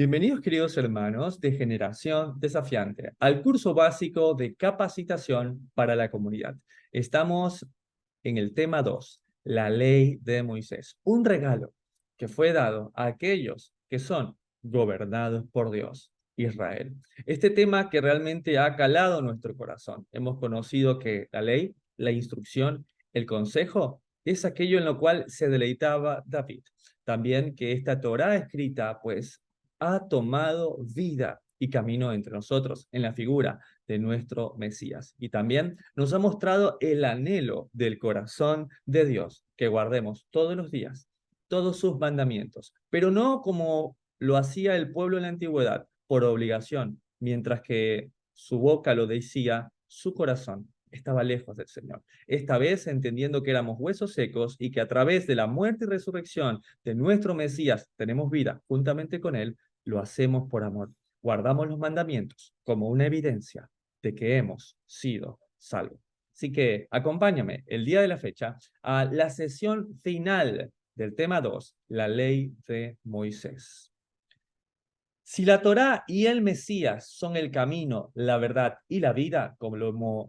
Bienvenidos, queridos hermanos de Generación Desafiante, al curso básico de capacitación para la comunidad. Estamos en el tema 2, la ley de Moisés, un regalo que fue dado a aquellos que son gobernados por Dios, Israel. Este tema que realmente ha calado nuestro corazón. Hemos conocido que la ley, la instrucción, el consejo es aquello en lo cual se deleitaba David. También que esta Torá escrita, pues, ha tomado vida y camino entre nosotros en la figura de nuestro Mesías. Y también nos ha mostrado el anhelo del corazón de Dios, que guardemos todos los días todos sus mandamientos, pero no como lo hacía el pueblo en la antigüedad, por obligación, mientras que su boca lo decía, su corazón estaba lejos del Señor. Esta vez entendiendo que éramos huesos secos y que a través de la muerte y resurrección de nuestro Mesías tenemos vida juntamente con Él, lo hacemos por amor. Guardamos los mandamientos como una evidencia de que hemos sido salvos. Así que acompáñame el día de la fecha a la sesión final del tema 2, la ley de Moisés. Si la Torá y el Mesías son el camino, la verdad y la vida, como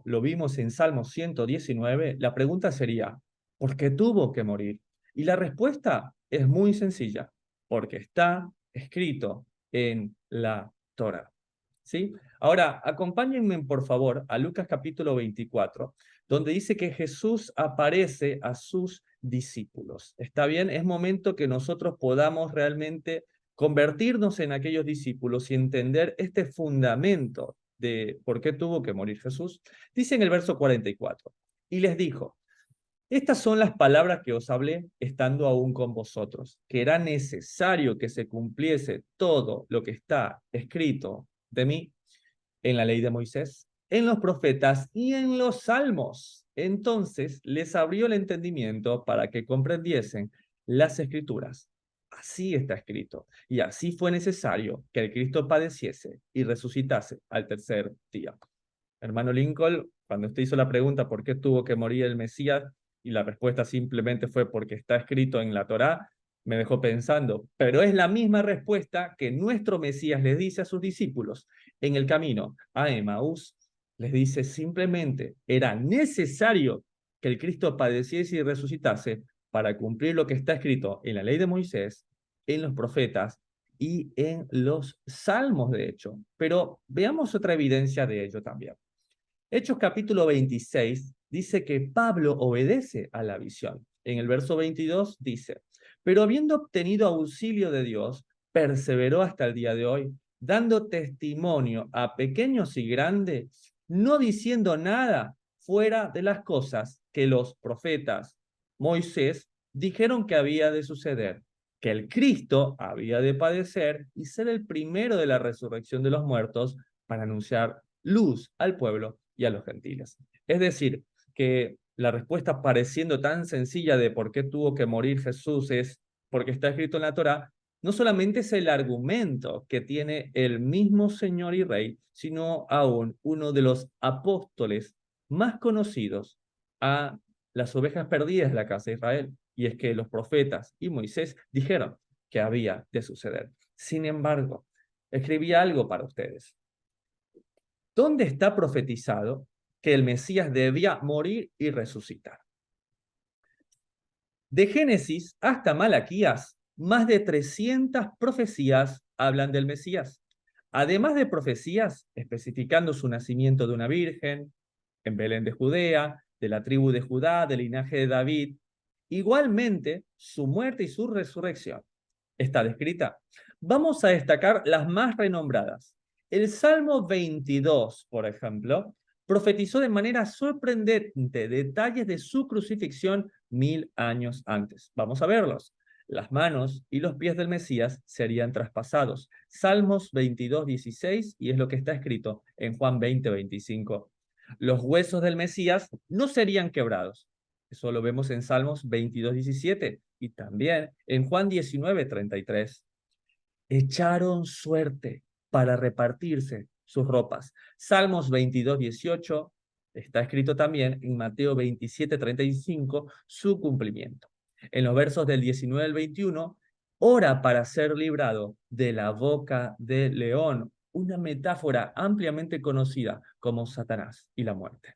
lo vimos en Salmo 119, la pregunta sería, ¿por qué tuvo que morir? Y la respuesta es muy sencilla, porque está escrito en la Torá. ¿Sí? Ahora, acompáñenme por favor a Lucas capítulo 24, donde dice que Jesús aparece a sus discípulos. ¿Está bien? Es momento que nosotros podamos realmente convertirnos en aquellos discípulos y entender este fundamento de por qué tuvo que morir Jesús. Dice en el verso 44, y les dijo, estas son las palabras que os hablé estando aún con vosotros, que era necesario que se cumpliese todo lo que está escrito de mí en la ley de Moisés, en los profetas y en los salmos. Entonces les abrió el entendimiento para que comprendiesen las escrituras. Así está escrito, y así fue necesario que el Cristo padeciese y resucitase al tercer día. Hermano Lincoln, cuando usted hizo la pregunta por qué tuvo que morir el Mesías, y la respuesta simplemente fue porque está escrito en la Torá, me dejó pensando, pero es la misma respuesta que nuestro Mesías les dice a sus discípulos en el camino a Emaús. Les dice simplemente, era necesario que el Cristo padeciese y resucitase para cumplir lo que está escrito en la ley de Moisés, en los profetas y en los salmos, de hecho. Pero veamos otra evidencia de ello también. Hechos capítulo 26 dice que Pablo obedece a la visión. En el verso 22 dice, pero habiendo obtenido auxilio de Dios, perseveró hasta el día de hoy, dando testimonio a pequeños y grandes, no diciendo nada fuera de las cosas que los profetas Moisés dijeron que había de suceder, que el Cristo había de padecer y ser el primero de la resurrección de los muertos para anunciar luz al pueblo y a los gentiles. Es decir, que la respuesta pareciendo tan sencilla de por qué tuvo que morir Jesús es porque está escrito en la Torá, no solamente es el argumento que tiene el mismo Señor y Rey, sino aún uno de los apóstoles más conocidos a las ovejas perdidas de la casa de Israel, y es que los profetas y Moisés dijeron que había de suceder. Sin embargo, escribí algo para ustedes. ¿Dónde está profetizado que el Mesías debía morir y resucitar? De Génesis hasta Malaquías, más de 300 profecías hablan del Mesías. Además de profecías especificando su nacimiento de una virgen, en Belén de Judea, de la tribu de Judá, del linaje de David, igualmente su muerte y su resurrección está descrita. Vamos a destacar las más renombradas. El Salmo 22, por ejemplo, profetizó de manera sorprendente detalles de su crucifixión 1000 años antes. Vamos a verlos. Las manos y los pies del Mesías serían traspasados. Salmos 22, 16, y es lo que está escrito en Juan 20, 25. Los huesos del Mesías no serían quebrados. Eso lo vemos en Salmos 22, 17 y también en Juan 19, 33. Echaron suerte para repartirse sus ropas. Salmos 22, 18, está escrito también en Mateo 27, 35, su cumplimiento. En los versos del 19 al 21, ora para ser librado de la boca del león, una metáfora ampliamente conocida como Satanás y la muerte.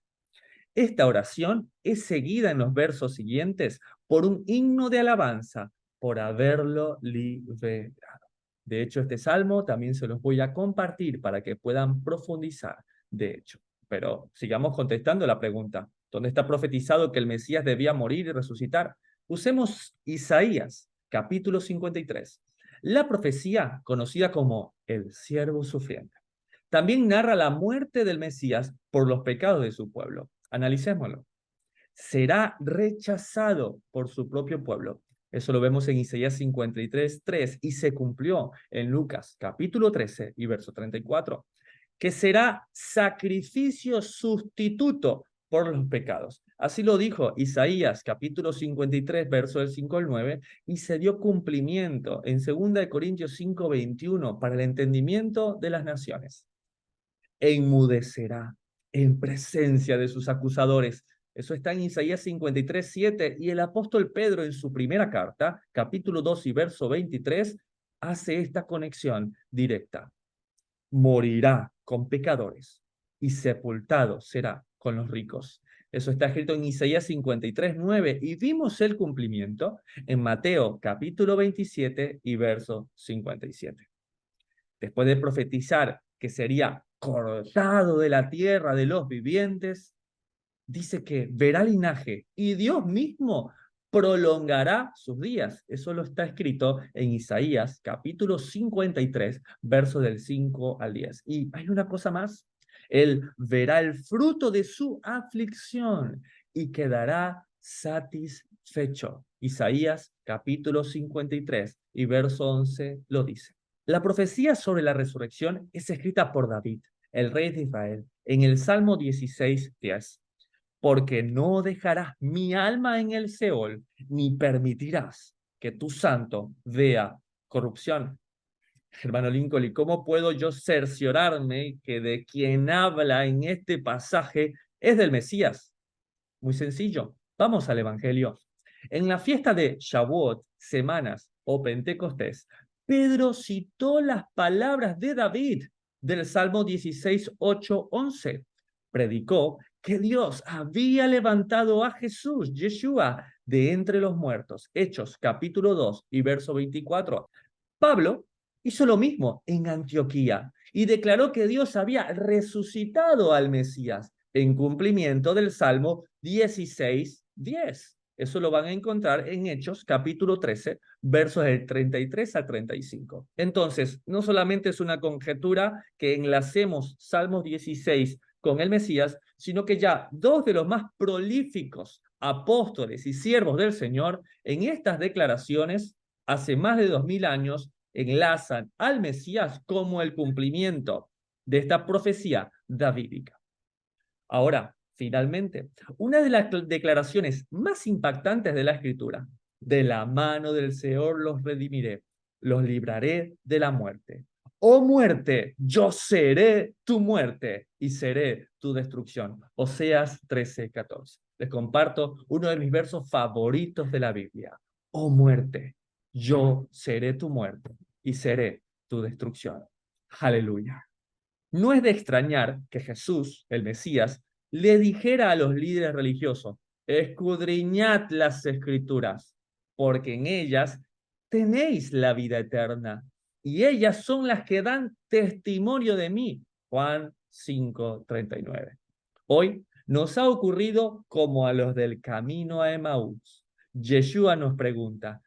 Esta oración es seguida en los versos siguientes por un himno de alabanza por haberlo liberado. De hecho, este salmo también se los voy a compartir para que puedan profundizar, de hecho. Pero sigamos contestando la pregunta. ¿Dónde está profetizado que el Mesías debía morir y resucitar? Usemos Isaías, capítulo 53. La profecía, conocida como el siervo sufriente, también narra la muerte del Mesías por los pecados de su pueblo. Analicémoslo. Será rechazado por su propio pueblo. Eso lo vemos en Isaías 53:3 y se cumplió en Lucas capítulo 13 y verso 34, que será sacrificio sustituto por los pecados. Así lo dijo Isaías capítulo 53, verso del 5 al 9, y se dio cumplimiento en 2 Corintios 5:21 para el entendimiento de las naciones. Enmudecerá en presencia de sus acusadores. Eso está en Isaías 53:7, y el apóstol Pedro en su primera carta, capítulo 2 y verso 23, hace esta conexión directa. Morirá con pecadores y sepultado será con los ricos. Eso está escrito en Isaías 53:9, y vimos el cumplimiento en Mateo capítulo 27 y verso 57. Después de profetizar que sería cortado de la tierra de los vivientes, dice que verá linaje y Dios mismo prolongará sus días. Eso lo está escrito en Isaías capítulo 53, versos del 5 al 10. Y hay una cosa más. Él verá el fruto de su aflicción y quedará satisfecho. Isaías capítulo 53 y verso 11 lo dice. La profecía sobre la resurrección es escrita por David, el rey de Israel, en el Salmo 16:10. Porque no dejarás mi alma en el Seol, ni permitirás que tu santo vea corrupción. Hermano Lincoln, ¿y cómo puedo yo cerciorarme que de quien habla en este pasaje es del Mesías? Muy sencillo. Vamos al Evangelio. En la fiesta de Shavuot, semanas o Pentecostés, Pedro citó las palabras de David del Salmo 16, 8, 11. Predicó que Dios había levantado a Jesús, Yeshua, de entre los muertos. Hechos capítulo 2 y verso 24. Pablo hizo lo mismo en Antioquía y declaró que Dios había resucitado al Mesías en cumplimiento del Salmo 16:10. Eso lo van a encontrar en Hechos capítulo 13, versos del 33 al 35. Entonces, no solamente es una conjetura que enlacemos Salmos 16 con el Mesías, sino que ya dos de los más prolíficos apóstoles y siervos del Señor en estas declaraciones hace más de 2000 años enlazan al Mesías como el cumplimiento de esta profecía davídica. Ahora, finalmente, una de las declaraciones más impactantes de la Escritura: de la mano del Señor los redimiré, los libraré de la muerte. Oh muerte, yo seré tu muerte y seré tu destrucción. Oseas 13:14. Les comparto uno de mis versos favoritos de la Biblia. Oh muerte, yo seré tu muerte y seré tu destrucción. Aleluya. No es de extrañar que Jesús, el Mesías, le dijera a los líderes religiosos: escudriñad las Escrituras, porque en ellas tenéis la vida eterna, y ellas son las que dan testimonio de mí. Juan 5:39. Hoy nos ha ocurrido como a los del camino a Emaús. Yeshua nos pregunta: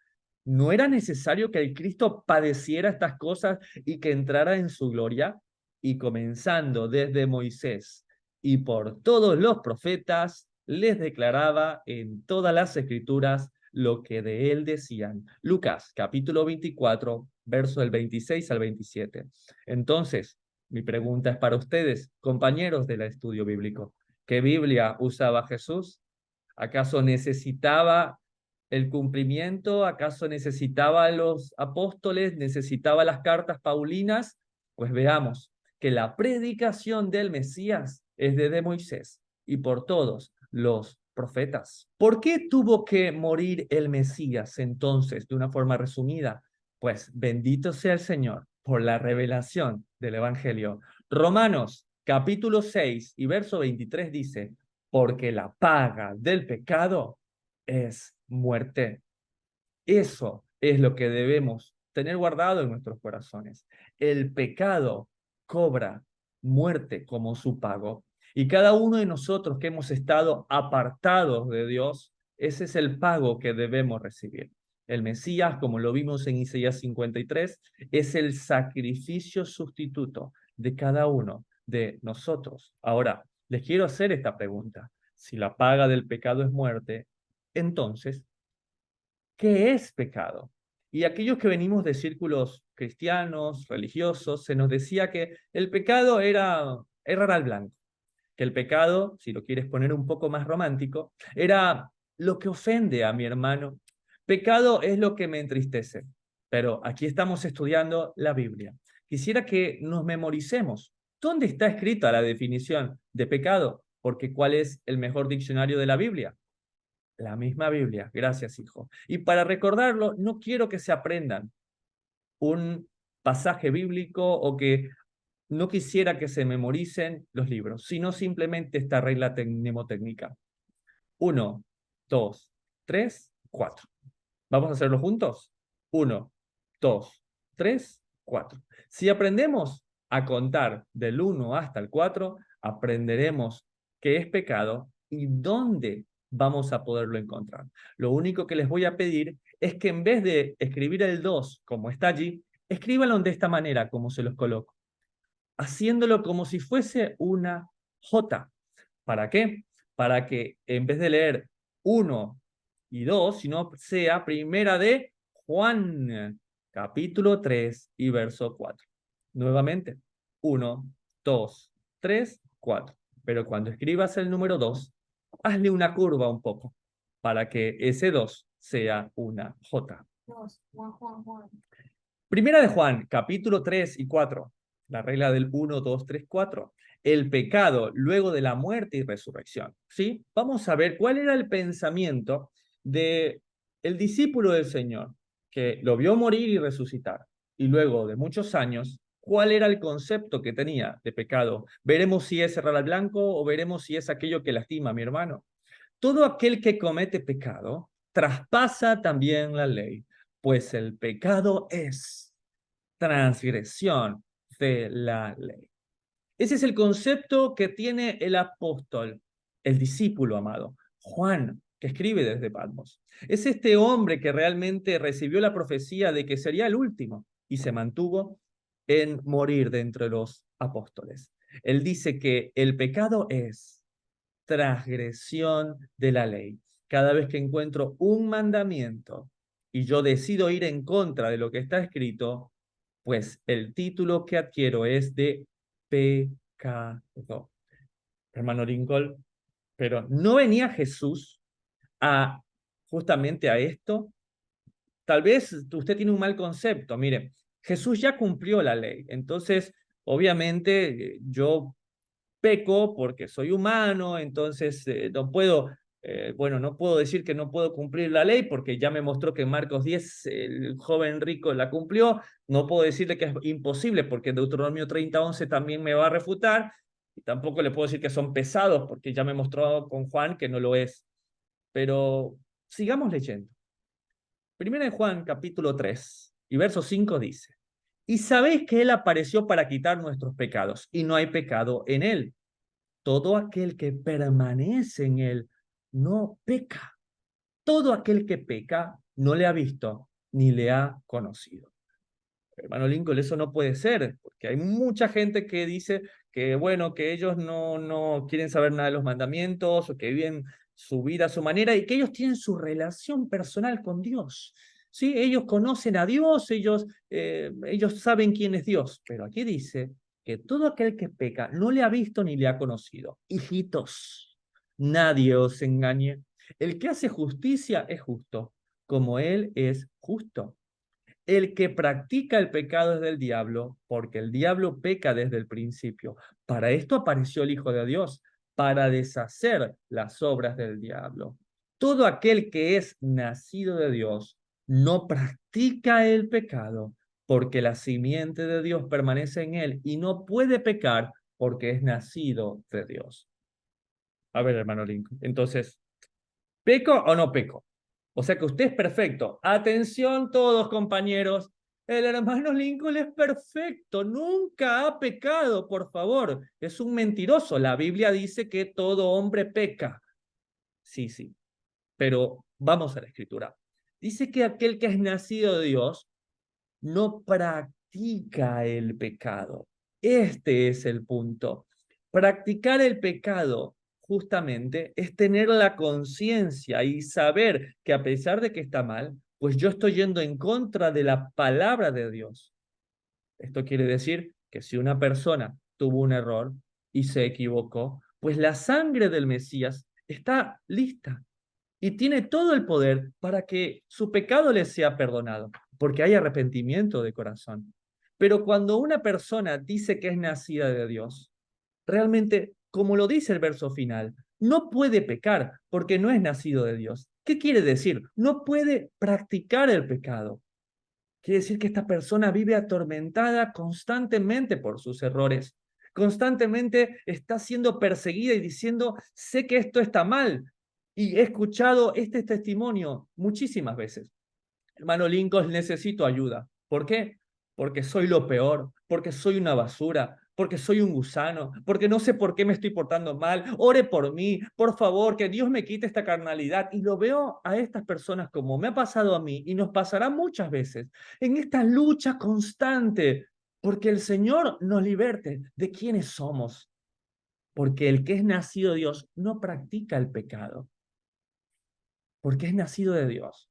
¿no era necesario que el Cristo padeciera estas cosas y que entrara en su gloria? Y comenzando desde Moisés y por todos los profetas, les declaraba en todas las escrituras lo que de él decían. Lucas capítulo 24, verso del 26 al 27. Entonces, mi pregunta es para ustedes, compañeros del estudio bíblico: ¿qué Biblia usaba Jesús? ¿Acaso necesitaba el cumplimiento? ¿Acaso necesitaba a los apóstoles? ¿Necesitaba las cartas paulinas? Pues veamos que la predicación del Mesías es desde Moisés y por todos los profetas. ¿Por qué tuvo que morir el Mesías entonces, de una forma resumida? Pues bendito sea el Señor por la revelación del Evangelio. Romanos capítulo 6 y verso 23 dice, porque la paga del pecado es muerte. Eso es lo que debemos tener guardado en nuestros corazones. El pecado cobra muerte como su pago. Y cada uno de nosotros que hemos estado apartados de Dios, ese es el pago que debemos recibir. El Mesías, como lo vimos en Isaías 53, es el sacrificio sustituto de cada uno de nosotros. Ahora, les quiero hacer esta pregunta. Si la paga del pecado es muerte, entonces, ¿qué es pecado? Y aquellos que venimos de círculos cristianos, religiosos, se nos decía que el pecado era errar al blanco, que el pecado, si lo quieres poner un poco más romántico, era lo que ofende a mi hermano. Pecado es lo que me entristece. Pero aquí estamos estudiando la Biblia. Quisiera que nos memoricemos. ¿Dónde está escrita la definición de pecado? Porque ¿cuál es el mejor diccionario de la Biblia? La misma Biblia, gracias, hijo. Y para recordarlo, no quiero que se aprendan un pasaje bíblico o que no quisiera que se memoricen los libros, sino simplemente esta regla mnemotécnica. 1, 2, 3, 4. ¿Vamos a hacerlo juntos? 1, 2, 3, 4. Si aprendemos a contar del 1 hasta el 4, aprenderemos qué es pecado y dónde vamos a poderlo encontrar. Lo único que les voy a pedir es que en vez de escribir el 2 como está allí, escríbanlo de esta manera como se los coloco, haciéndolo como si fuese una J. ¿Para qué? Para que en vez de leer 1 y 2, sino sea primera de Juan, capítulo 3 y verso 4. Nuevamente, 1, 2, 3, 4. Pero cuando escribas el número 2, hazle una curva un poco para que ese 2 sea una J. Primera de Juan, capítulo 3 y 4. La regla del 1, 2, 3, 4. El pecado luego de la muerte y resurrección. ¿Sí? Vamos a ver cuál era el pensamiento de el discípulo del Señor, que lo vio morir y resucitar. Y luego de muchos años, ¿cuál era el concepto que tenía de pecado? Veremos si es cerrar al blanco o veremos si es aquello que lastima a mi hermano. Todo aquel que comete pecado traspasa también la ley, pues el pecado es transgresión de la ley. Ese es el concepto que tiene el apóstol, el discípulo amado, Juan, que escribe desde Patmos. Es este hombre que realmente recibió la profecía de que sería el último y se mantuvo en morir de entre los apóstoles. Él dice que el pecado es transgresión de la ley. Cada vez que encuentro un mandamiento y yo decido ir en contra de lo que está escrito, pues el título que adquiero es de pecado. Hermano Lincoln, pero ¿no venía Jesús a justamente a esto? Tal vez usted tiene un mal concepto. Mire, Jesús ya cumplió la ley. Entonces, obviamente, yo peco porque soy humano, entonces no puedo, bueno, no puedo decir que no puedo cumplir la ley porque ya me mostró que en Marcos 10 el joven rico la cumplió, no puedo decirle que es imposible porque Deuteronomio 30:11 también me va a refutar, y tampoco le puedo decir que son pesados porque ya me mostró con Juan que no lo es. Pero sigamos leyendo. Primera de Juan, capítulo 3 y verso 5 dice, y sabéis que Él apareció para quitar nuestros pecados, y no hay pecado en Él. Todo aquel que permanece en Él no peca. Todo aquel que peca no le ha visto ni le ha conocido. Hermano Lincoln, eso no puede ser, porque hay mucha gente que dice que, bueno, que ellos no quieren saber nada de los mandamientos o que viven su vida a su manera y que ellos tienen su relación personal con Dios. Sí, ellos conocen a Dios, ellos saben quién es Dios, pero aquí dice que todo aquel que peca no le ha visto ni le ha conocido. Hijitos, nadie os engañe. El que hace justicia es justo, como Él es justo. El que practica el pecado es del diablo, porque el diablo peca desde el principio. Para esto apareció el Hijo de Dios, para deshacer las obras del diablo. Todo aquel que es nacido de Dios no practica el pecado, porque la simiente de Dios permanece en él y no puede pecar porque es nacido de Dios. A ver, hermano Lincoln, entonces, ¿peco o no peco? O sea que usted es perfecto. Atención todos, compañeros. El hermano Lincoln es perfecto. Nunca ha pecado, por favor. Es un mentiroso. La Biblia dice que todo hombre peca. Sí, sí. Pero vamos a la escritura. Dice que aquel que es nacido de Dios no practica el pecado. Este es el punto. Practicar el pecado justamente es tener la conciencia y saber que a pesar de que está mal, pues yo estoy yendo en contra de la palabra de Dios. Esto quiere decir que si una persona tuvo un error y se equivocó, pues la sangre del Mesías está lista y tiene todo el poder para que su pecado le sea perdonado, porque hay arrepentimiento de corazón. Pero cuando una persona dice que es nacida de Dios, realmente, como lo dice el verso final, no puede pecar porque no es nacido de Dios. ¿Qué quiere decir? No puede practicar el pecado. Quiere decir que esta persona vive atormentada constantemente por sus errores. Constantemente está siendo perseguida y diciendo, sé que esto está mal. Y he escuchado este testimonio muchísimas veces. Hermano Lincoln, necesito ayuda. ¿Por qué? Porque soy lo peor, porque soy una basura, porque soy un gusano, porque no sé por qué me estoy portando mal. Ore por mí, por favor, que Dios me quite esta carnalidad. Y lo veo a estas personas como me ha pasado a mí y nos pasará muchas veces, en esta lucha constante, porque el Señor nos liberte de quiénes somos. Porque el que es nacido de Dios no practica el pecado, porque es nacido de Dios.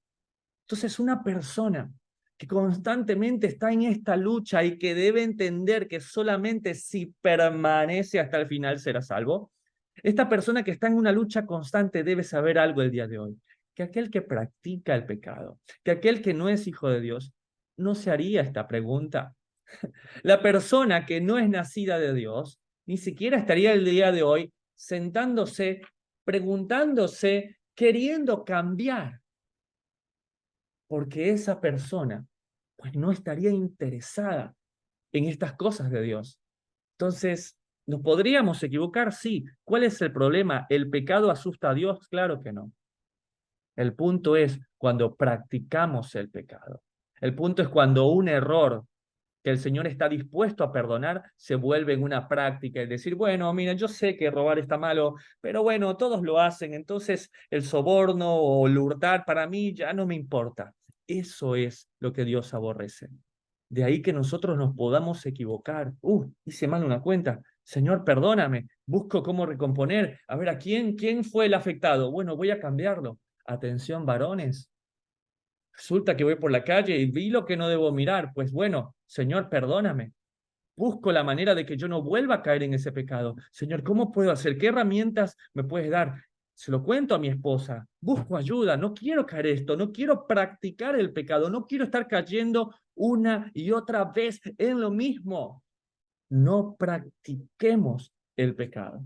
Entonces, una persona que constantemente está en esta lucha y que debe entender que solamente si permanece hasta el final será salvo, esta persona que está en una lucha constante debe saber algo el día de hoy, que aquel que practica el pecado, que aquel que no es hijo de Dios, no se haría esta pregunta. La persona que no es nacida de Dios, ni siquiera estaría el día de hoy sentándose, preguntándose, queriendo cambiar, porque esa persona pues no estaría interesada en estas cosas de Dios. Entonces, ¿nos podríamos equivocar? Sí. ¿Cuál es el problema? ¿El pecado asusta a Dios? Claro que no. El punto es cuando practicamos el pecado. El punto es cuando un error que el Señor está dispuesto a perdonar se vuelve en una práctica y decir, bueno, mira, yo sé que robar está malo, pero bueno, todos lo hacen, entonces el soborno o el hurtar para mí ya no me importa. Eso es lo que Dios aborrece. De ahí que nosotros nos podamos equivocar. Hice mal una cuenta. Señor, perdóname. Busco cómo recomponer. A ver, ¿quién fue el afectado? Bueno, voy a cambiarlo. Atención, varones. Resulta que voy por la calle y vi lo que no debo mirar. Pues bueno, Señor, perdóname. Busco la manera de que yo no vuelva a caer en ese pecado. Señor, ¿cómo puedo hacer? ¿Qué herramientas me puedes dar? Se lo cuento a mi esposa. Busco ayuda. No quiero caer esto. No quiero practicar el pecado. No quiero estar cayendo una y otra vez en lo mismo. No practiquemos el pecado.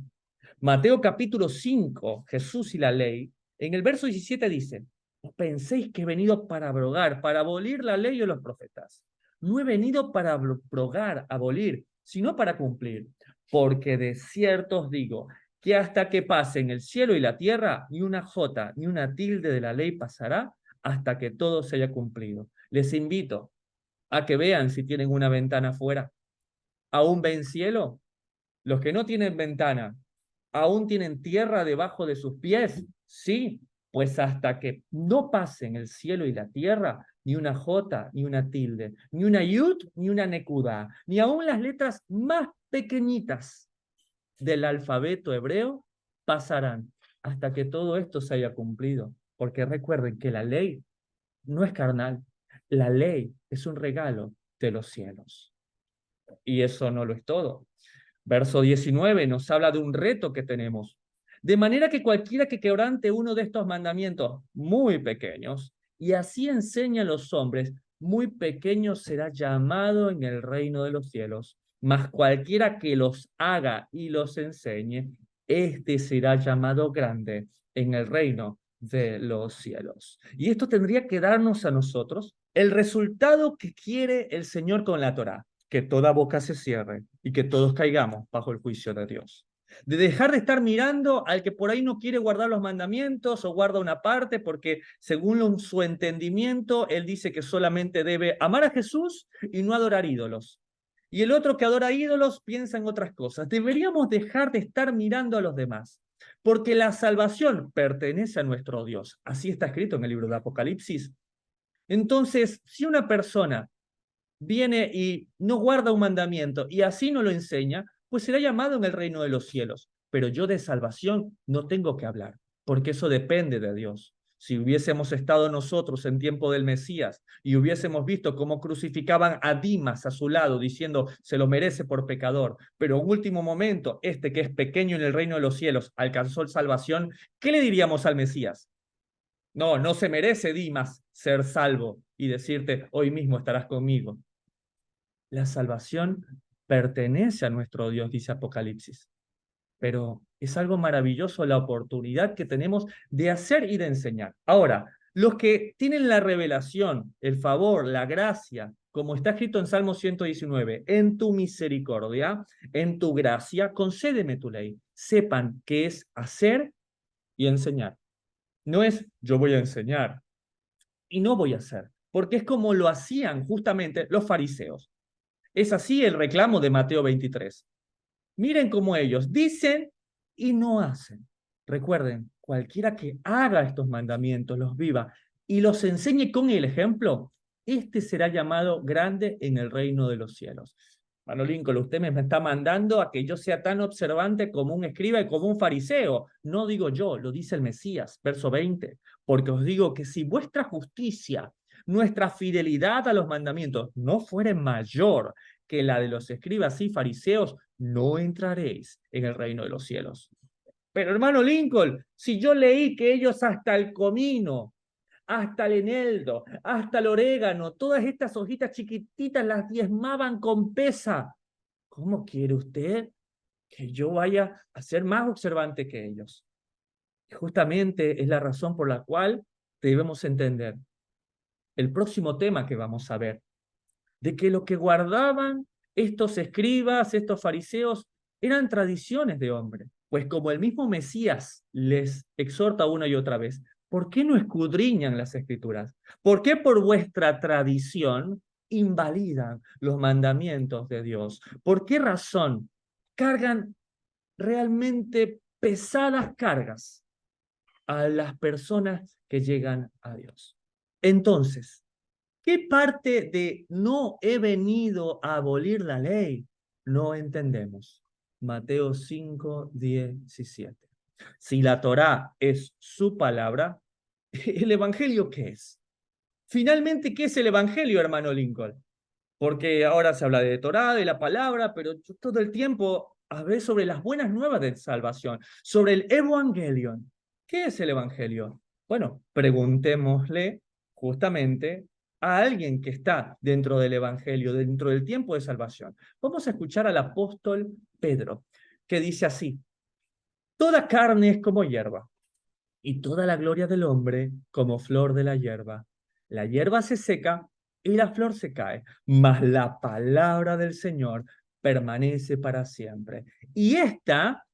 Mateo capítulo 5, Jesús y la ley, en el verso 17 dice, no penséis que he venido para abrogar, para abolir la ley o los profetas. No he venido para abrogar, abolir, sino para cumplir. Porque de cierto os digo que hasta que pasen el cielo y la tierra, ni una jota ni una tilde de la ley pasará hasta que todo se haya cumplido. Les invito a que vean si tienen una ventana afuera. ¿Aún ven cielo? Los que no tienen ventana, ¿aún tienen tierra debajo de sus pies? Sí, pues hasta que no pasen el cielo y la tierra, ni una jota, ni una tilde, ni una yud, ni una nekuda, ni aún las letras más pequeñitas del alfabeto hebreo pasarán hasta que todo esto se haya cumplido. Porque recuerden que la ley no es carnal, la ley es un regalo de los cielos. Y eso no lo es todo. Verso 19 nos habla de un reto que tenemos. De manera que cualquiera que quebrante uno de estos mandamientos muy pequeños y así enseña a los hombres, muy pequeño será llamado en el reino de los cielos. Mas cualquiera que los haga y los enseñe, este será llamado grande en el reino de los cielos. Y esto tendría que darnos a nosotros el resultado que quiere el Señor con la Torá, que toda boca se cierre y que todos caigamos bajo el juicio de Dios. De dejar de estar mirando al que por ahí no quiere guardar los mandamientos o guarda una parte porque según su entendimiento, él dice que solamente debe amar a Jesús y no adorar ídolos. Y el otro que adora ídolos piensa en otras cosas. Deberíamos dejar de estar mirando a los demás, porque la salvación pertenece a nuestro Dios. Así está escrito en el libro de Apocalipsis. Entonces, si una persona viene y no guarda un mandamiento y así no lo enseña, pues será llamado en el reino de los cielos. Pero yo de salvación no tengo que hablar, porque eso depende de Dios. Si hubiésemos estado nosotros en tiempo del Mesías y hubiésemos visto cómo crucificaban a Dimas a su lado, diciendo se lo merece por pecador, pero en último momento, este que es pequeño en el reino de los cielos alcanzó salvación, ¿qué le diríamos al Mesías? No, no se merece Dimas ser salvo y decirte hoy mismo estarás conmigo. La salvación pertenece a nuestro Dios, dice Apocalipsis. Pero es algo maravilloso la oportunidad que tenemos de hacer y de enseñar. Ahora, los que tienen la revelación, el favor, la gracia, como está escrito en Salmo 119, en tu misericordia, en tu gracia, concédeme tu ley. Sepan que es hacer y enseñar. No es yo voy a enseñar y no voy a hacer, porque es como lo hacían justamente los fariseos. Es así el reclamo de Mateo 23. Miren cómo ellos dicen y no hacen. Recuerden, cualquiera que haga estos mandamientos, los viva y los enseñe con el ejemplo, este será llamado grande en el reino de los cielos. Hermano Lincoln, usted me está mandando a que yo sea tan observante como un escriba y como un fariseo. No digo yo, lo dice el Mesías, verso 20. Porque os digo que si vuestra justicia, nuestra fidelidad a los mandamientos no fuere mayor que la de los escribas y fariseos, no entraréis en el reino de los cielos. Pero hermano Lincoln, si yo leí que ellos hasta el comino, hasta el eneldo, hasta el orégano, todas estas hojitas chiquititas las diezmaban con pesa, ¿cómo quiere usted que yo vaya a ser más observante que ellos? Y justamente es la razón por la cual debemos entender el próximo tema que vamos a ver, de que lo que guardaban estos escribas, estos fariseos, eran tradiciones de hombre. Pues como el mismo Mesías les exhorta una y otra vez, ¿por qué no escudriñan las escrituras? ¿Por qué por vuestra tradición invalidan los mandamientos de Dios? ¿Por qué razón cargan realmente pesadas cargas a las personas que llegan a Dios? Entonces, ¿qué parte de no he venido a abolir la ley no entendemos? Mateo 5, 17. Si la Torá es su palabra, ¿el Evangelio qué es? Finalmente, ¿qué es el Evangelio, hermano Lincoln? Porque ahora se habla de Torá, de la palabra, pero yo todo el tiempo hablé sobre las buenas nuevas de salvación, sobre el Evangelion. ¿Qué es el Evangelio? Bueno, preguntémosle justamente a alguien que está dentro del Evangelio, dentro del tiempo de salvación. Vamos a escuchar al apóstol Pedro, que dice así: toda carne es como hierba, y toda la gloria del hombre como flor de la hierba. La hierba se seca y la flor se cae, mas la palabra del Señor permanece para siempre. Y esta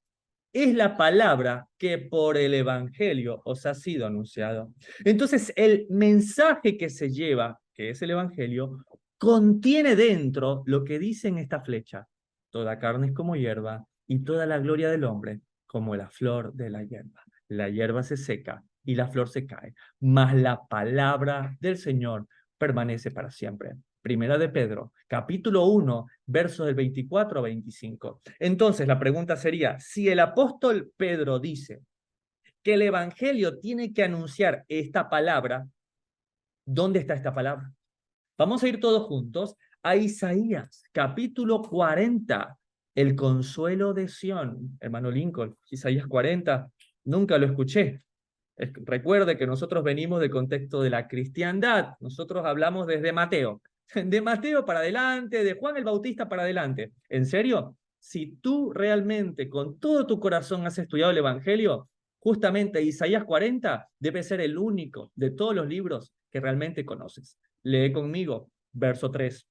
es la palabra que por el Evangelio os ha sido anunciado. Entonces, el mensaje que se lleva, que es el Evangelio, contiene dentro lo que dice en esta flecha: toda carne es como hierba y toda la gloria del hombre como la flor de la hierba. La hierba se seca y la flor se cae, mas la palabra del Señor permanece para siempre. Primera de Pedro, capítulo 1, versos del 24 a 25. Entonces, la pregunta sería, si el apóstol Pedro dice que el evangelio tiene que anunciar esta palabra, ¿dónde está esta palabra? Vamos a ir todos juntos a Isaías, capítulo 40, el consuelo de Sión. Hermano Lincoln, Isaías 40, nunca lo escuché. Recuerde que nosotros venimos del contexto de la cristiandad, nosotros hablamos desde Mateo, de Mateo para adelante, de Juan el Bautista para adelante. ¿En serio? Si tú realmente con todo tu corazón has estudiado el Evangelio, Justamente Isaías 40 debe ser el único de todos los libros que realmente conoces. Lee conmigo, verso 3.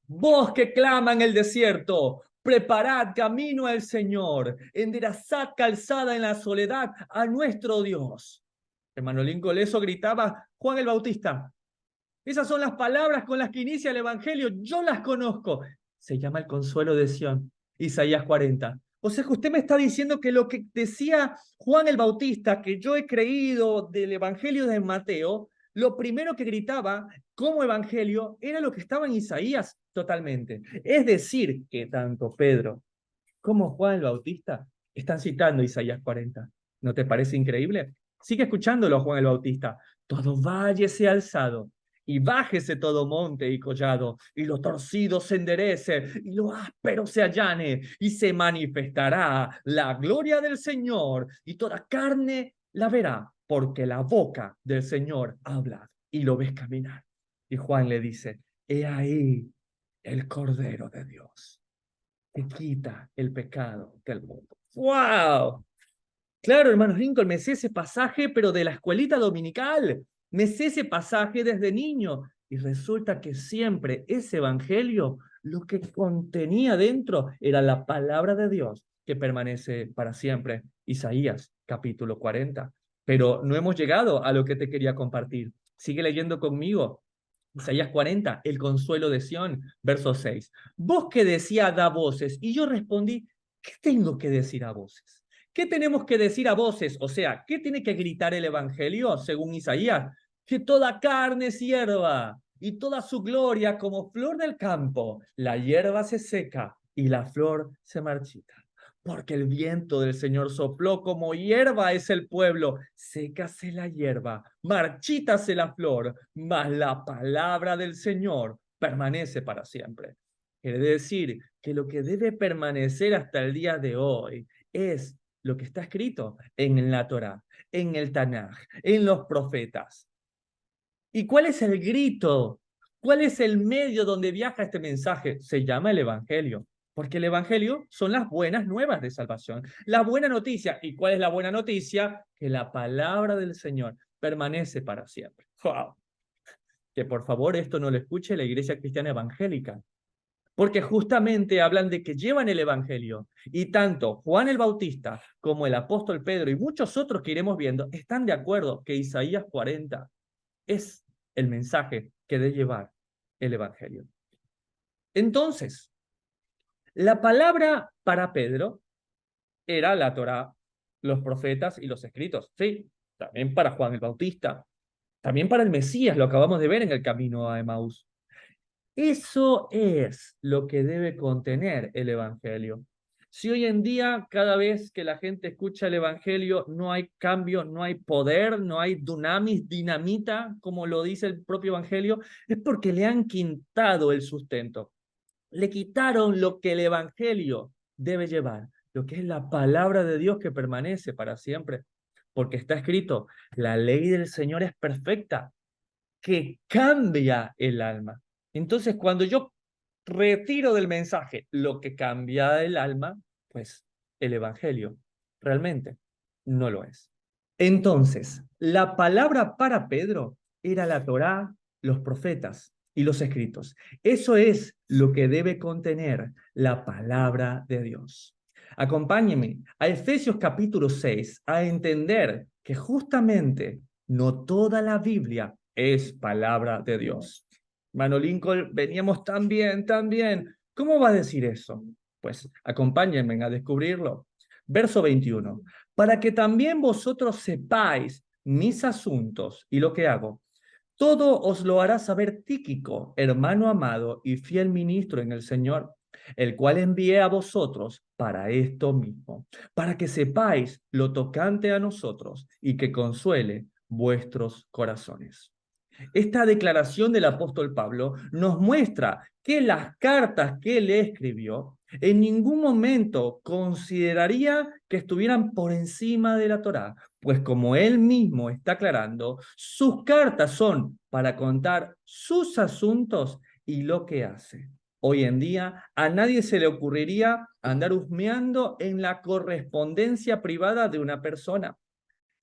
Voz que clama en el desierto, preparad camino al Señor, enderezad calzada en la soledad a nuestro Dios. Hermano Lincoln, eso gritaba Juan el Bautista. Esas son las palabras con las que inicia el Evangelio. Yo las conozco. Se llama el consuelo de Sión, Isaías 40. O sea que usted me está diciendo que lo que decía Juan el Bautista, que yo he creído del Evangelio de Mateo, lo primero que gritaba como Evangelio era lo que estaba en Isaías totalmente. Es decir, que tanto Pedro como Juan el Bautista están citando Isaías 40. ¿No te parece increíble? Sigue escuchándolo, Juan el Bautista. Todo valle sea alzado, y bájese todo monte y collado, y lo torcido se enderece, y lo áspero se allane, y se manifestará la gloria del Señor, y toda carne la verá, porque la boca del Señor habla, y lo ves caminar. Y Juan le dice, he ahí el Cordero de Dios, que quita el pecado del mundo. ¡Wow! Claro, hermanos Lincoln, me sé ese pasaje, pero de la escuelita dominical. Me sé ese pasaje desde niño. Y resulta que siempre ese evangelio, lo que contenía dentro era la palabra de Dios, que permanece para siempre. Isaías, capítulo 40. Pero no hemos llegado a lo que te quería compartir. Sigue leyendo conmigo. Isaías 40, el consuelo de Sión, verso 6. Vos que decía da voces, y yo respondí, ¿qué tengo que decir a voces? ¿Qué tenemos que decir a voces? O sea, ¿qué tiene que gritar el Evangelio según Isaías? Que toda carne es hierba y toda su gloria como flor del campo. La hierba se seca y la flor se marchita. Porque el viento del Señor sopló como hierba es el pueblo. Sécase la hierba, marchítase la flor, mas la palabra del Señor permanece para siempre. Quiere decir que lo que debe permanecer hasta el día de hoy es lo que está escrito en la Torá, en el Tanaj, en los profetas. ¿Y cuál es el grito? ¿Cuál es el medio donde viaja este mensaje? Se llama el Evangelio, porque el Evangelio son las buenas nuevas de salvación, la buena noticia. ¿Y cuál es la buena noticia? Que la palabra del Señor permanece para siempre. ¡Wow! Que por favor esto no lo escuche la Iglesia Cristiana Evangélica, porque justamente hablan de que llevan el Evangelio, y tanto Juan el Bautista como el apóstol Pedro y muchos otros que iremos viendo están de acuerdo que Isaías 40 es el mensaje que debe llevar el Evangelio. Entonces, la palabra para Pedro era la Torá, los profetas y los escritos. Sí, también para Juan el Bautista, también para el Mesías, lo acabamos de ver en el camino a Emaús. Eso es lo que debe contener el Evangelio. Si hoy en día, cada vez que la gente escucha el Evangelio, no hay cambio, no hay poder, no hay dunamis, dinamita, como lo dice el propio Evangelio, es porque le han quitado el sustento. Le quitaron lo que el Evangelio debe llevar, lo que es la palabra de Dios que permanece para siempre. Porque está escrito, la ley del Señor es perfecta, que cambia el alma. Entonces, cuando yo retiro del mensaje lo que cambia el alma, pues el Evangelio realmente no lo es. Entonces, la palabra para Pedro era la Torá, los profetas y los escritos. Eso es lo que debe contener la palabra de Dios. Acompáñeme a Efesios capítulo 6 a entender que justamente no toda la Biblia es palabra de Dios. Mano Lincoln, veníamos tan bien, tan bien. ¿Cómo va a decir eso? Pues acompáñenme a descubrirlo. Verso 21. Para que también vosotros sepáis mis asuntos y lo que hago. Todo os lo hará saber Tíquico, hermano amado y fiel ministro en el Señor, el cual envié a vosotros para esto mismo, para que sepáis lo tocante a nosotros y que consuele vuestros corazones. Esta declaración del apóstol Pablo nos muestra que las cartas que él escribió en ningún momento consideraría que estuvieran por encima de la Torá, pues como él mismo está aclarando, sus cartas son para contar sus asuntos y lo que hace. Hoy en día a nadie se le ocurriría andar husmeando en la correspondencia privada de una persona.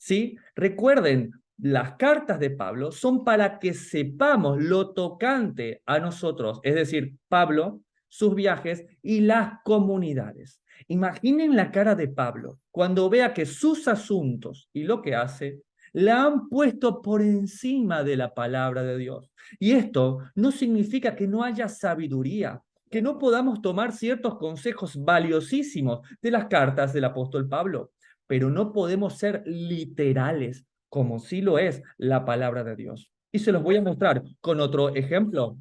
¿Sí? Recuerden, las cartas de Pablo son para que sepamos lo tocante a nosotros, es decir, Pablo, sus viajes y las comunidades. Imaginen la cara de Pablo cuando vea que sus asuntos y lo que hace la han puesto por encima de la palabra de Dios. Y esto no significa que no haya sabiduría, que no podamos tomar ciertos consejos valiosísimos de las cartas del apóstol Pablo, pero no podemos ser literales, como sí lo es la palabra de Dios. Y se los voy a mostrar con otro ejemplo.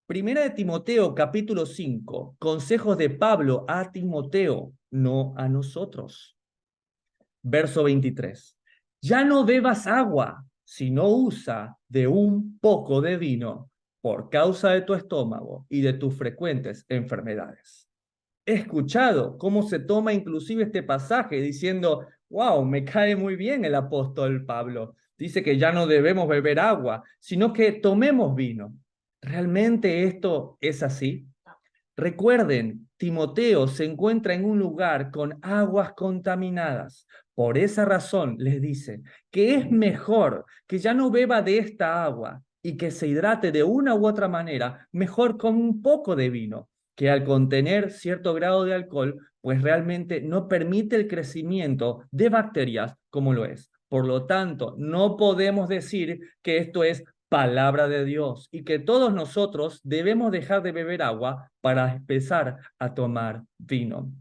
Primera de Timoteo, capítulo 5, consejos de Pablo a Timoteo, no a nosotros. Verso 23. Ya no bebas agua, sino usa de un poco de vino por causa de tu estómago y de tus frecuentes enfermedades. He escuchado cómo se toma inclusive este pasaje diciendo, wow, me cae muy bien el apóstol Pablo. Dice que ya no debemos beber agua, sino que tomemos vino. ¿Realmente esto es así? Recuerden, Timoteo se encuentra en un lugar con aguas contaminadas. Por esa razón les dice que es mejor que ya no beba de esta agua y que se hidrate de una u otra manera, mejor con un poco de vino, que al contener cierto grado de alcohol, pues realmente no permite el crecimiento de bacterias como lo es. Por lo tanto, no podemos decir que esto es palabra de Dios y que todos nosotros debemos dejar de beber agua para empezar a tomar vino.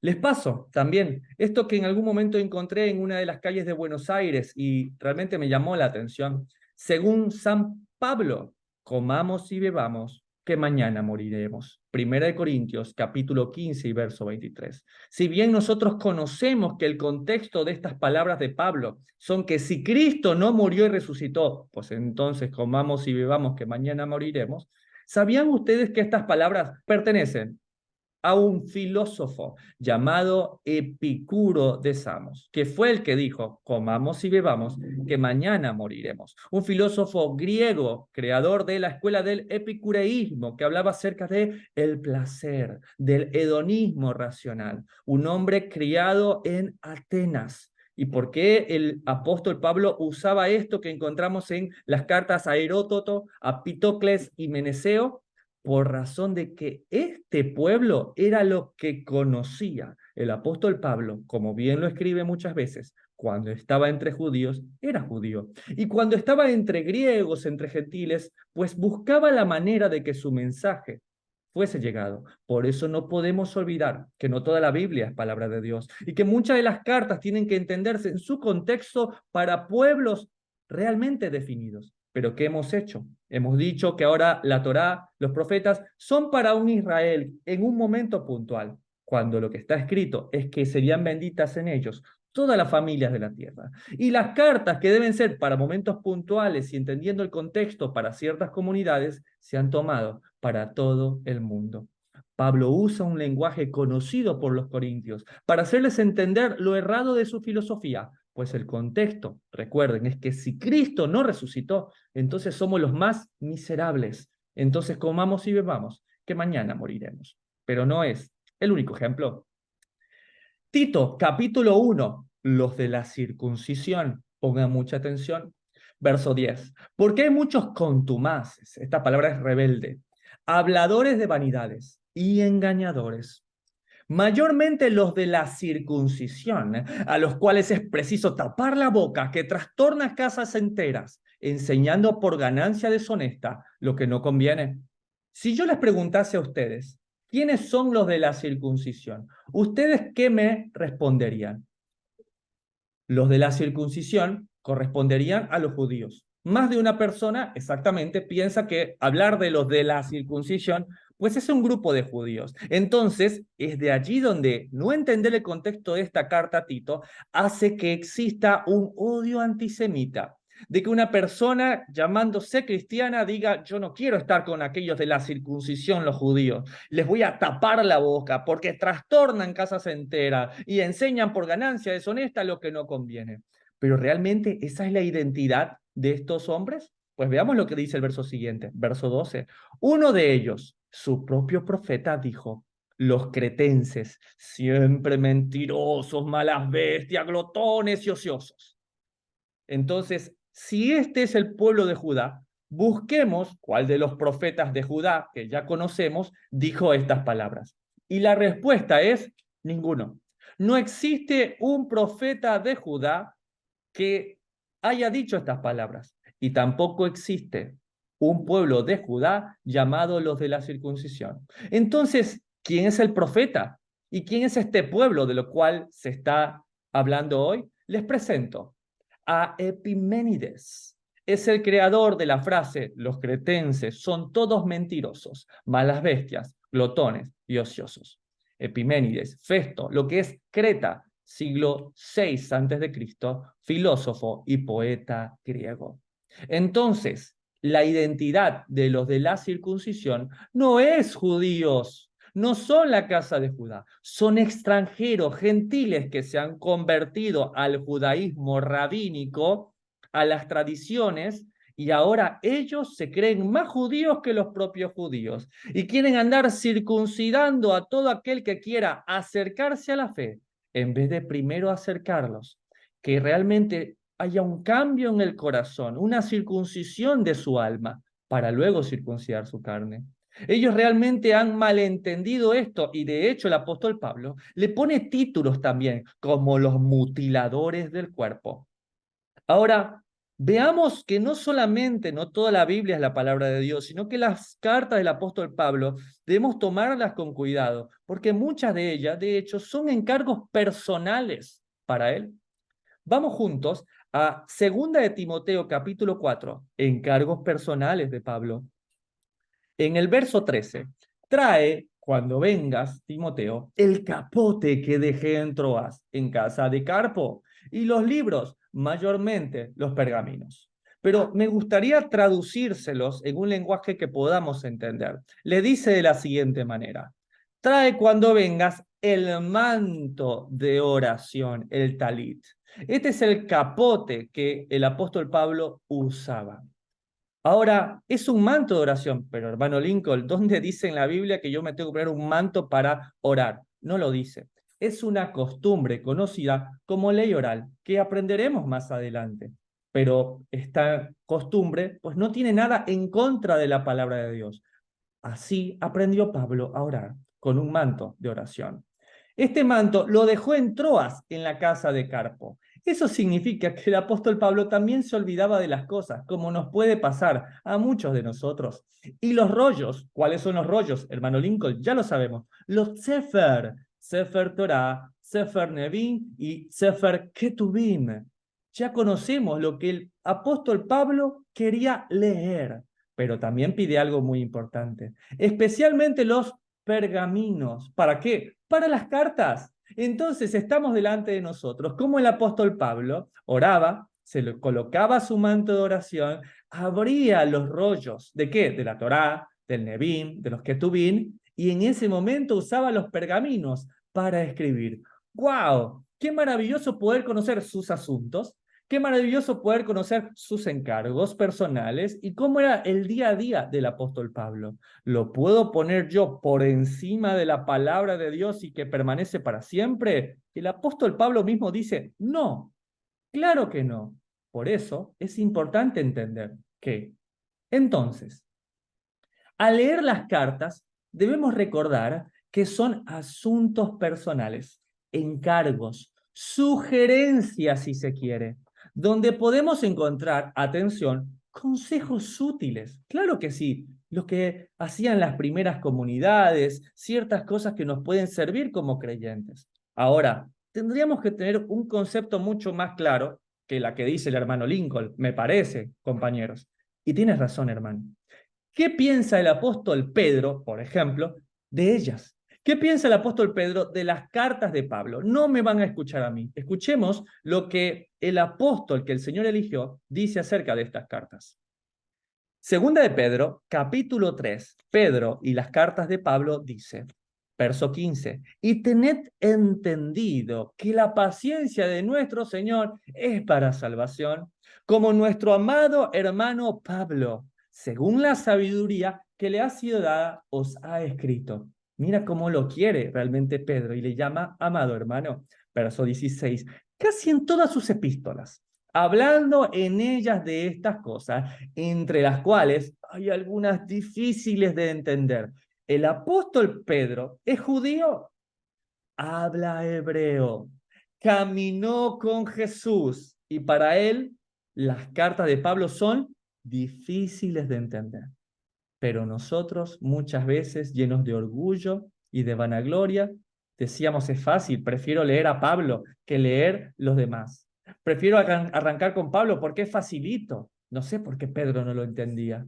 Les paso también esto que en algún momento encontré en una de las calles de Buenos Aires y realmente me llamó la atención. Según San Pablo, comamos y bebamos, que mañana moriremos. Primera de Corintios, capítulo 15 y verso 23. Si bien nosotros conocemos que el contexto de estas palabras de Pablo son que si Cristo no murió y resucitó, pues entonces comamos y bebamos que mañana moriremos, ¿sabían ustedes que estas palabras pertenecen a un filósofo llamado Epicuro de Samos, que fue el que dijo, comamos y bebamos, que mañana moriremos? Un filósofo griego, creador de la escuela del epicureísmo, que hablaba acerca de el placer, del hedonismo racional. Un hombre criado en Atenas. ¿Y por qué el apóstol Pablo usaba esto que encontramos en las cartas a Heródoto, a Pitocles y Meneceo? Por razón de que este pueblo era lo que conocía. El apóstol Pablo, como bien lo escribe muchas veces, cuando estaba entre judíos, era judío. Y cuando estaba entre griegos, entre gentiles, pues buscaba la manera de que su mensaje fuese llegado. Por eso no podemos olvidar que no toda la Biblia es palabra de Dios y que muchas de las cartas tienen que entenderse en su contexto para pueblos realmente definidos. Pero ¿qué hemos hecho? Hemos dicho que ahora la Torá, los profetas, son para un Israel en un momento puntual, cuando lo que está escrito es que serían benditas en ellos todas las familias de la tierra. Y las cartas que deben ser para momentos puntuales y entendiendo el contexto para ciertas comunidades, se han tomado para todo el mundo. Pablo usa un lenguaje conocido por los corintios para hacerles entender lo errado de su filosofía, pues el contexto, recuerden, es que si Cristo no resucitó, entonces somos los más miserables. Entonces comamos y bebamos, que mañana moriremos. Pero no es el único ejemplo. Tito, capítulo 1, los de la circuncisión. Pongan mucha atención. Verso 10. Porque hay muchos contumaces, esta palabra es rebelde, habladores de vanidades y engañadores. Mayormente los de la circuncisión, a los cuales es preciso tapar la boca, que trastorna casas enteras, enseñando por ganancia deshonesta lo que no conviene. Si yo les preguntase a ustedes, ¿quiénes son los de la circuncisión? ¿Ustedes qué me responderían? Los de la circuncisión corresponderían a los judíos. Más de una persona exactamente piensa que hablar de los de la circuncisión, pues es un grupo de judíos. Entonces, es de allí donde no entender el contexto de esta carta a Tito hace que exista un odio antisemita, de que una persona llamándose cristiana diga, yo no quiero estar con aquellos de la circuncisión, los judíos, les voy a tapar la boca porque trastornan casas enteras y enseñan por ganancia deshonesta lo que no conviene. Pero realmente esa es la identidad de estos hombres. Pues veamos lo que dice el verso siguiente, verso 12. Uno de ellos, su propio profeta, dijo, los cretenses, siempre mentirosos, malas bestias, glotones y ociosos. Entonces, si este es el pueblo de Judá, busquemos cuál de los profetas de Judá, que ya conocemos, dijo estas palabras. Y la respuesta es ninguno. No existe un profeta de Judá que haya dicho estas palabras. Y tampoco existe un pueblo de Judá llamado los de la circuncisión. Entonces, ¿quién es el profeta? ¿Y quién es este pueblo de lo cual se está hablando hoy? Les presento a Epiménides. Es el creador de la frase, los cretenses son todos mentirosos, malas bestias, glotones y ociosos. Epiménides, Festo, lo que es Creta, siglo VI a.C., filósofo y poeta griego. Entonces, la identidad de los de la circuncisión no es judíos, no son la casa de Judá, son extranjeros, gentiles que se han convertido al judaísmo rabínico, a las tradiciones, y ahora ellos se creen más judíos que los propios judíos y quieren andar circuncidando a todo aquel que quiera acercarse a la fe, en vez de primero acercarlos, que realmente haya un cambio en el corazón, una circuncisión de su alma, para luego circuncidar su carne. Ellos realmente han malentendido esto y de hecho el apóstol Pablo le pone títulos también como los mutiladores del cuerpo. Ahora, veamos que no solamente, no toda la Biblia es la palabra de Dios, sino que las cartas del apóstol Pablo debemos tomarlas con cuidado, porque muchas de ellas, de hecho, son encargos personales para él. Vamos juntos a 2 de Timoteo capítulo 4, encargos personales de Pablo. En el verso 13, trae, cuando vengas, Timoteo, el capote que dejé en Troas, en casa de Carpo, y los libros, mayormente los pergaminos. Pero me gustaría traducírselos en un lenguaje que podamos entender. Le dice de la siguiente manera: trae cuando vengas el manto de oración, el talit. Este es el capote que el apóstol Pablo usaba. Ahora, es un manto de oración, pero hermano Lincoln, ¿dónde dice en la Biblia que yo me tengo que poner un manto para orar? No lo dice. Es una costumbre conocida como ley oral, que aprenderemos más adelante. Pero esta costumbre, pues no tiene nada en contra de la palabra de Dios. Así aprendió Pablo a orar, con un manto de oración. Este manto lo dejó en Troas, en la casa de Carpo. Eso significa que el apóstol Pablo también se olvidaba de las cosas, como nos puede pasar a muchos de nosotros. Y los rollos, ¿cuáles son los rollos, hermano Lincoln? Ya lo sabemos. Los Sefer, Sefer Torah, Sefer Nevim y Sefer Ketubim. Ya conocemos lo que el apóstol Pablo quería leer, pero también pide algo muy importante, especialmente los pergaminos. ¿Para qué? Para las cartas. Entonces estamos delante de nosotros, como el apóstol Pablo oraba, se le colocaba su manto de oración, abría los rollos, ¿de qué? De la Torá, del Nevim, de los Ketubim, y en ese momento usaba los pergaminos para escribir. ¡Wow! ¡Qué maravilloso poder conocer sus asuntos! Qué maravilloso poder conocer sus encargos personales y cómo era el día a día del apóstol Pablo. ¿Lo puedo poner yo por encima de la palabra de Dios y que permanece para siempre? El apóstol Pablo mismo dice, no, claro que no. Por eso es importante entender que, entonces, al leer las cartas, debemos recordar que son asuntos personales, encargos, sugerencias, si se quiere, donde podemos encontrar, atención, consejos útiles. Claro que sí, los que hacían las primeras comunidades, ciertas cosas que nos pueden servir como creyentes. Ahora, tendríamos que tener un concepto mucho más claro que la que dice el hermano Lincoln, me parece, compañeros. Y tienes razón, hermano. ¿Qué piensa el apóstol Pedro, por ejemplo, de ellas? ¿Qué piensa el apóstol Pedro de las cartas de Pablo? No me van a escuchar a mí. Escuchemos lo que el apóstol que el Señor eligió dice acerca de estas cartas. Segunda de Pedro, capítulo 3. Pedro y las cartas de Pablo dice, verso 15, y tened entendido que la paciencia de nuestro Señor es para salvación, como nuestro amado hermano Pablo, según la sabiduría que le ha sido dada, os ha escrito. Mira cómo lo quiere realmente Pedro y le llama amado hermano. Verso 16, casi en todas sus epístolas hablando en ellas de estas cosas, entre las cuales hay algunas difíciles de entender. El apóstol Pedro es judío, habla hebreo, caminó con Jesús y para él las cartas de Pablo son difíciles de entender. Pero nosotros muchas veces, llenos de orgullo y de vanagloria, decíamos es fácil, prefiero leer a Pablo que leer los demás. Prefiero arrancar con Pablo porque es facilito. No sé por qué Pedro no lo entendía.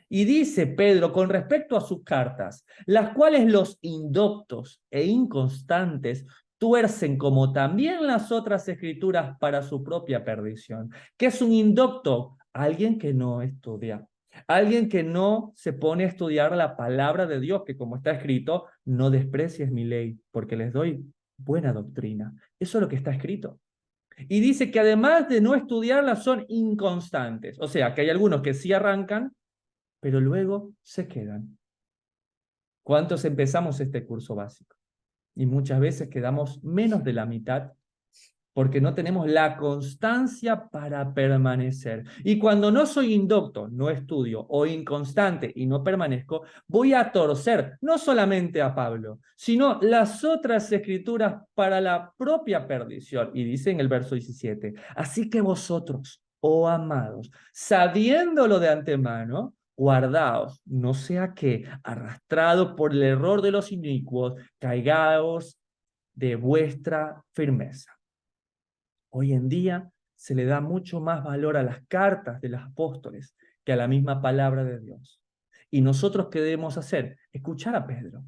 Y dice Pedro con respecto a sus cartas, las cuales los indoctos e inconstantes tuercen como también las otras escrituras para su propia perdición. ¿Qué es un indocto? Alguien que no estudia, alguien que no se pone a estudiar la palabra de Dios, que como está escrito, no desprecies mi ley, porque les doy buena doctrina. Eso es lo que está escrito. Y dice que además de no estudiarla son inconstantes. O sea, que hay algunos que sí arrancan, pero luego se quedan. ¿Cuántos empezamos este curso básico? Y muchas veces quedamos menos de la mitad porque no tenemos la constancia para permanecer. Y cuando no soy indocto, no estudio, o inconstante y no permanezco, voy a torcer no solamente a Pablo, sino las otras escrituras para la propia perdición. Y dice en el verso 17, así que vosotros, oh amados, sabiéndolo de antemano, guardaos, no sea que, arrastrados por el error de los inicuos, caigaos de vuestra firmeza. Hoy en día se le da mucho más valor a las cartas de los apóstoles que a la misma palabra de Dios. ¿Y nosotros qué debemos hacer? Escuchar a Pedro.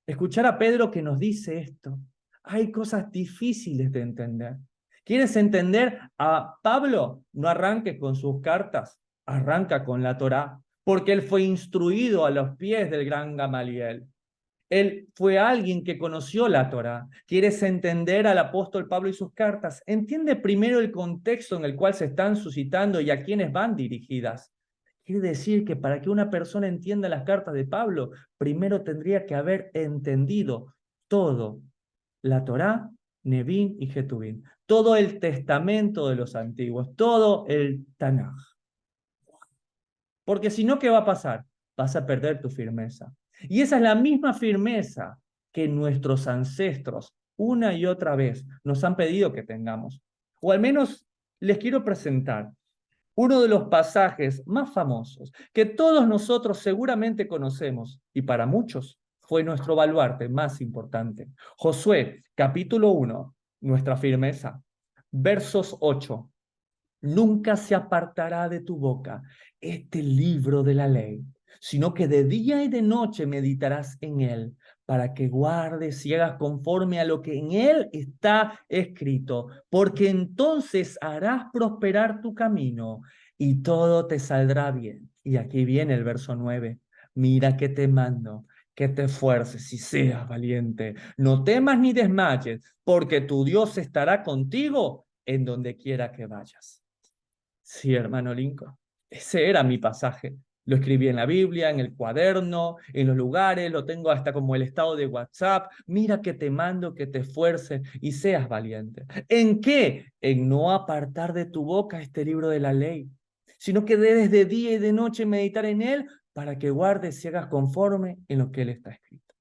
Escuchar a Pedro que nos dice esto. Hay cosas difíciles de entender. ¿Quieres entender a Pablo? No arranques con sus cartas, arranca con la Torá, porque él fue instruido a los pies del gran Gamaliel. Él fue alguien que conoció la Torá. ¿Quieres entender al apóstol Pablo y sus cartas? Entiende primero el contexto en el cual se están suscitando y a quiénes van dirigidas. Quiere decir que para que una persona entienda las cartas de Pablo, primero tendría que haber entendido todo, la Torá, Nevín y Getubín, todo el testamento de los antiguos, todo el Tanaj. Porque si no, ¿qué va a pasar? Vas a perder tu firmeza. Y esa es la misma firmeza que nuestros ancestros una y otra vez nos han pedido que tengamos. O al menos les quiero presentar uno de los pasajes más famosos que todos nosotros seguramente conocemos y para muchos fue nuestro baluarte más importante. Josué, capítulo 1, nuestra firmeza, versos 8. Nunca se apartará de tu boca este libro de la ley, sino que de día y de noche meditarás en él, para que guardes y hagas conforme a lo que en él está escrito, porque entonces harás prosperar tu camino y todo te saldrá bien. Y aquí viene el verso 9. Mira que te mando, que te esfuerces y seas valiente. No temas ni desmayes, porque tu Dios estará contigo en donde quiera que vayas. Sí, hermano Lincoln, ese era mi pasaje. Lo escribí en la Biblia, en el cuaderno, en los lugares, lo tengo hasta como el estado de WhatsApp. Mira que te mando que te esfuerces y seas valiente. ¿En qué? En no apartar de tu boca este libro de la ley, sino que debes de día y de noche meditar en él para que guardes y hagas conforme en lo que él está escrito.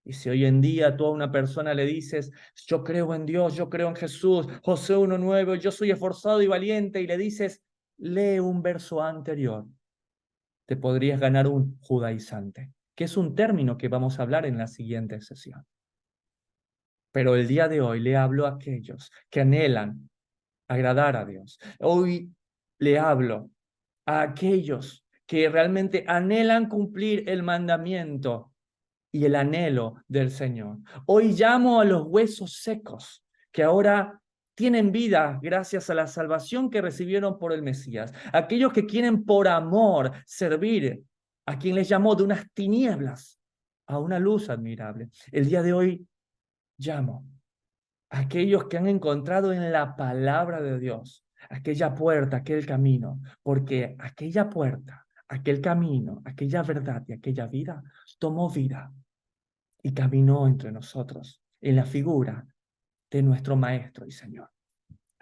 Y si hoy en día tú a una persona le dices, yo creo en Dios, yo creo en Jesús, José 1:9, yo soy esforzado y valiente, y le dices, lee un verso anterior, te podrías ganar un judaizante, que es un término que vamos a hablar en la siguiente sesión. Pero el día de hoy le hablo a aquellos que anhelan agradar a Dios. Hoy le hablo a aquellos que realmente anhelan cumplir el mandamiento y el anhelo del Señor. Hoy llamo a los huesos secos que ahora tienen vida gracias a la salvación que recibieron por el Mesías. Aquellos que quieren por amor servir a quien les llamó de unas tinieblas a una luz admirable. El día de hoy llamo a aquellos que han encontrado en la palabra de Dios aquella puerta, aquel camino, porque aquella puerta, aquel camino, aquella verdad y aquella vida tomó vida y caminó entre nosotros en la figura de nuestro Maestro y Señor.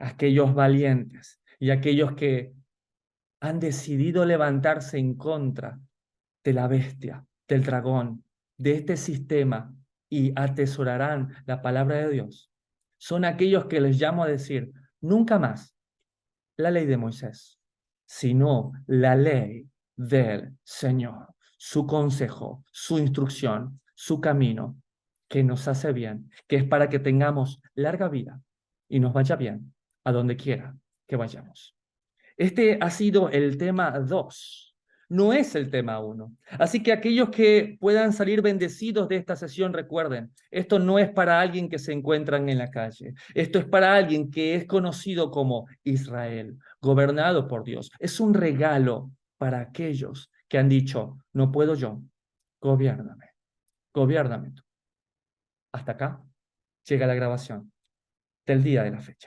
aquellos valientes y aquellos que han decidido levantarse en contra de la bestia, del dragón, de este sistema y atesorarán la palabra de Dios. Son aquellos que les llamo a decir, nunca más la ley de Moisés, sino la ley del Señor, su consejo, su instrucción, su camino, que nos hace bien, que es para que tengamos larga vida y nos vaya bien a donde quiera que vayamos. Este ha sido el tema 2, no es el tema 1. Así que aquellos que puedan salir bendecidos de esta sesión, recuerden, esto no es para alguien que se encuentran en la calle. Esto es para alguien que es conocido como Israel, gobernado por Dios. Es un regalo para aquellos que han dicho, no puedo yo, gobiérname, gobiérname tú. Hasta acá llega la grabación del día de la fecha.